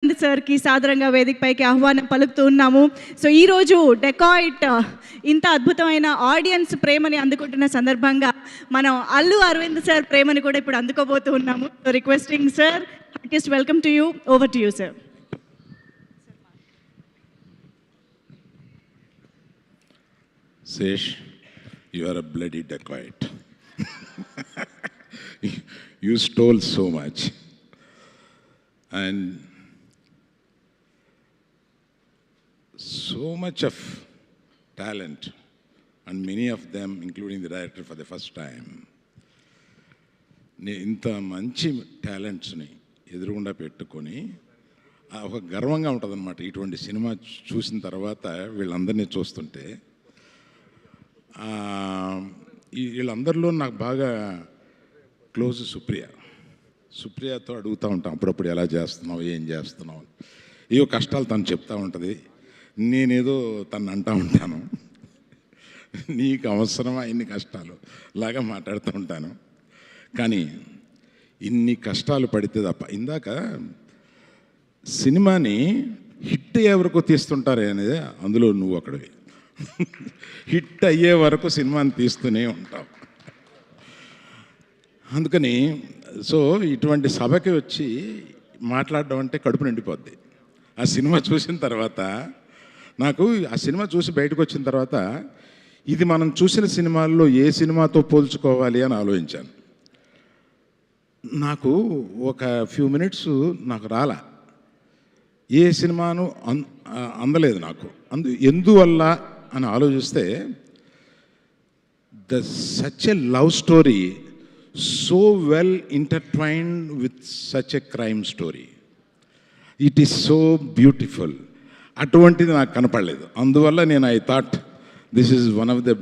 సార్కి సాదరంగా వేదికపైకి ఆహ్వానం పలుకుతూ ఉన్నాము. సో ఈరోజు డెకాయిట్ ఇంత అద్భుతమైన ఆడియన్స్ ప్రేమని అందుకుంటున్న సందర్భంగా మనం అల్లు అరవింద్ సార్ ప్రేమని కూడా ఇప్పుడు అందుకోబోతూ ఉన్నాము. So requesting sir, heartiest welcome to you. Over to you sir. Sesh, you are a bloody dacoit. You stole so much. And so much of talent, and many of them, including the director for the first time. ఇంత మంచి టాలెంట్స్ని ఎదురుగుండా పెట్టుకొని ఒక గర్వంగా ఉంటుంది అన్నమాట. ఇటువంటి cinema చూసిన తర్వాత వీళ్ళందరినీ చూస్తుంటే వీళ్ళందరిలో నాకు బాగా క్లోజ్ సుప్రియతో అడుగుతూ ఉంటాం అప్పుడప్పుడు ఎలా చేస్తున్నావు, ఏం చేస్తున్నావు, ఏవో కష్టాలు తను చెప్తూ ఉంటుంది. నేనేదో తను అంటూ ఉంటాను, నీకు అవసరమా ఇన్ని కష్టాలు లాగా మాట్లాడుతూ ఉంటాను. కానీ ఇన్ని కష్టాలు పడితే తప్ప, ఇందాక సినిమాని హిట్ అయ్యే వరకు తీస్తుంటారే అనేది అందులో నువ్వు అక్కడివి. హిట్ అయ్యే వరకు సినిమాని తీస్తూనే ఉంటావు. అందుకని సో ఇటువంటి సభకి వచ్చి మాట్లాడడం అంటే కడుపు నిండిపోద్ది. ఆ సినిమా చూసిన తర్వాత నాకు ఆ సినిమా చూసి బయటకు వచ్చిన తర్వాత ఇది మనం చూసిన సినిమాల్లో ఏ సినిమాతో పోల్చుకోవాలి అని ఆలోచించాను. నాకు ఒక ఫ్యూ మినిట్స్ నాకు రాలా, ఏ సినిమాను అందలేదు నాకు. ఎందువల్ల అని ఆలోచిస్తే such a love story so well intertwined with such a crime story, it is so beautiful. అటువంటిది నాకు కనపడలేదు. అందువల్ల నేను I thought this is one of the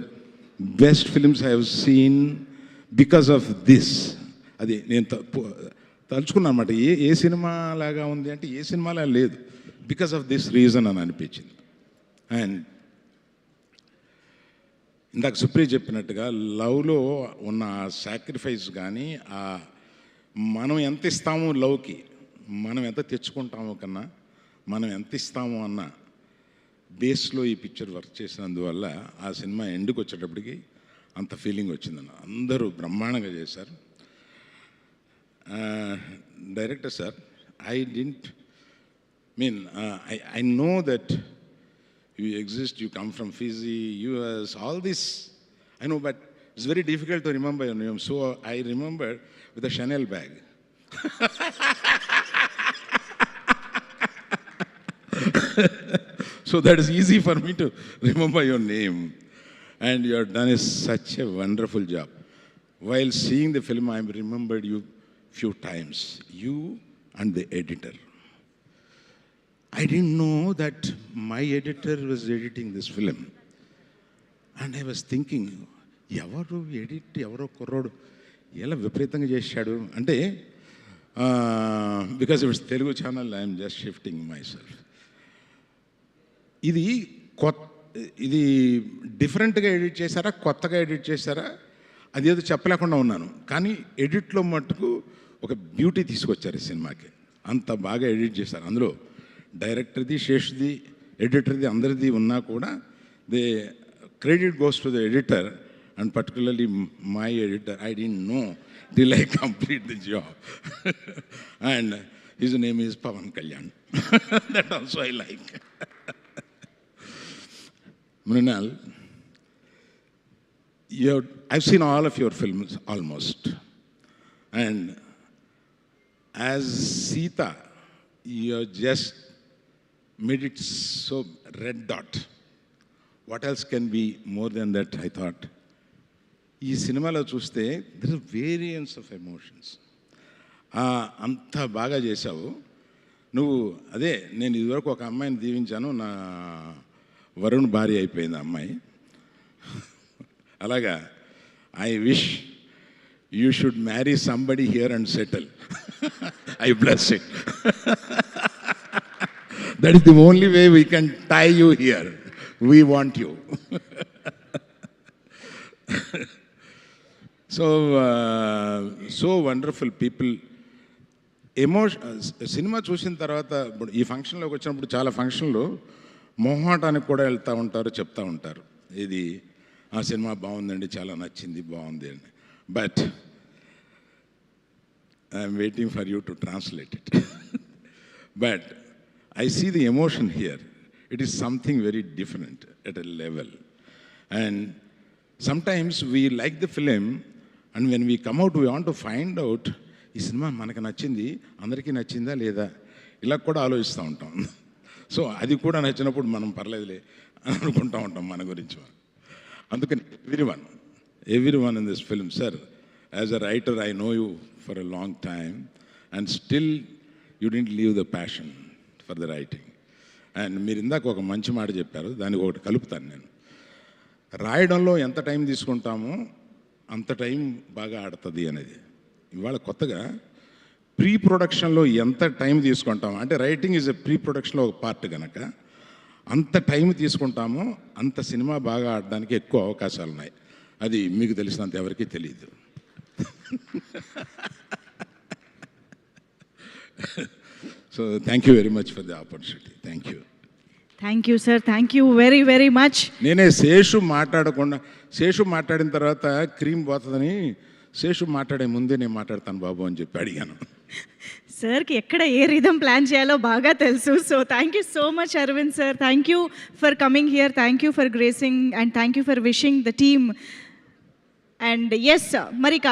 best films I have seen because of this. అది నేను తలుచుకున్నాను అన్నమాట. ఏ cinema లాగా ఉంది అంటే ఏ సినిమాలా లేదు, బికాస్ ఆఫ్ దిస్ రీజన్ అని అనిపించింది. అండ్ ఇందాక సుప్రియ చెప్పినట్టుగా లవ్లో ఉన్న సాక్రిఫైస్ కానీ మనం ఎంత ఇస్తాము లవ్కి, మనం ఎంత తెచ్చుకుంటాము కన్నా మనం ఎంత ఇస్తాము అన్న బేస్లో ఈ పిక్చర్ వర్క్ చేసినందువల్ల ఆ సినిమా ఎండుకు వచ్చేటప్పటికి అంత ఫీలింగ్ వచ్చిందన్న. అందరూ బ్రహ్మాండంగా చేశారు. Director sir, I know that you exist, you come from Fiji, US, all this, I know, but it's very difficult to remember your name. So I remember with a Chanel bag. So that is easy for me to remember your name. And you have done such a wonderful job. While seeing the film, I remembered you few times, you and the editor. I didn't know that my editor was editing this film. And I was thinking, ఎవరు edit, ఎవరో కుర్రోడు ఎలా విపరీతంగా చేశాడు అంటే, because it's Telugu channel, I'm just shifting my self. ఇది డిఫరెంట్గా edit చేశారా, కొత్తగా ఎడిట్ చేశారా, అదేదో చెప్పలేకుండా ఉన్నాను. కానీ ఎడిట్లో మట్టుకు ఒక బ్యూటీ తీసుకొచ్చారు ఈ సినిమాకి. అంత బాగా ఎడిట్ చేశారు. అందులో డైరెక్టర్ది, శేష్ది, ఎడిటర్ది అందరిది ఉన్నా కూడా the credit goes to the editor and particularly my editor. I don't know till I complete the job. And his name is Pavan Kalyan. That also I like. Mrunal, I've seen all of your films almost. And as Sita, you just made it so red dot. What else can be more than that, I thought. ఈ సినిమాలో చూస్తే there are variants of emotions. అంత బాగా చేశావు నువ్వు. అదే నేను ఇదివరకు ఒక అమ్మాయిని దీవించాను, నా వరుణ్ భార్య అయిపోయింది ఆ అమ్మాయి. అలాగా I wish you should marry somebody here and settle. I bless it. That is the only way we can tie you here. We want you. So wonderful people. Cinema చూసిన తర్వాత ఇప్పుడు ఈ ఫంక్షన్లోకి వచ్చినప్పుడు చాలా ఫంక్షన్లు మొహమాటానికి కూడా వెళ్తూ ఉంటారు, చెప్తూ ఉంటారు, ఇది ఆ సినిమా బాగుందండి, చాలా నచ్చింది, బాగుంది అని. But I'm waiting for you to translate it. But I see the emotion here. It is something very different at a level. And sometimes we like the film, and when we come out, we want to find out, ఈ cinema మనకు నచ్చింది, అందరికీ నచ్చిందా లేదా, ఇలా కూడా ఆలోచిస్తూ ఉంటాం. సో అది కూడా నచ్చినప్పుడు మనం పర్లేదులే అని అనుకుంటూ ఉంటాం మన గురించి. అందుకని every one in this film, sir, as a writer I know you for a long time, and still you didn't leave the passion for the writing. And మీరు ఇందాక ఒక మంచి మాట చెప్పారు, దానికి ఒకటి కలుపుతాను నేను. రాయడంలో ఎంత టైం తీసుకుంటామో అంత టైం బాగా ఆడుతుంది అనేది. ఇవాళ కొత్తగా ప్రీ ప్రొడక్షన్లో ఎంత టైం తీసుకుంటామో, అంటే రైటింగ్ ఈజ్ ఎ ప్రీ ప్రొడక్షన్లో ఒక పార్ట్ కనుక అంత టైం తీసుకుంటామో అంత సినిమా బాగా ఆడడానికి ఎక్కువ అవకాశాలు ఉన్నాయి. అది మీకు తెలిసినంత ఎవరికీ తెలియదు. So thank you very much for the opportunity. Thank you. Thank you sir, thank you very very much. నేనే శేషు మాట్లాడిన తర్వాత క్రీమ్ పోతుందని శేషు మాట్లాడే ముందే నేను మాట్లాడతాను బాబు అని చెప్పి అడిగాను. సార్కి ఎక్కడ ఏ రిధం ప్లాన్ చేయాలో బాగా తెలుసు. So thank you so much Aravind sir. Thank you for coming here, thank you for gracing, and thank you for wishing the team. And yes, మరిక